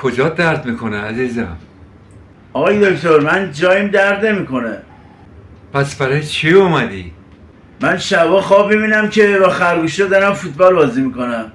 کجا درد میکنه عزیزم؟ آقای دکتر من جایم درد نمیکنه. پس برای چی اومدی؟ من شبا خواب میبینم که با خرگوشا دارم فوتبال بازی میکنم.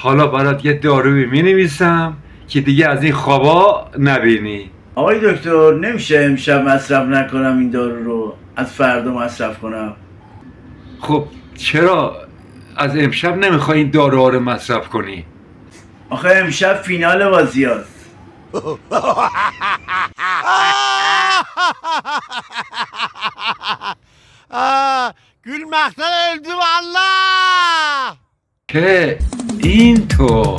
حالا برات یه داروی مینویسم که دیگه از این خوابا نبینی. آقای دکتر نمیشه امشب مصرف نکنم این دارو رو، از فردا مصرف کنم؟ خب چرا از امشب نمیخوای این داروها رو مصرف کنی؟ آخه امشب فینال بازی هست. Gülmekten öldüm Allah! که این تو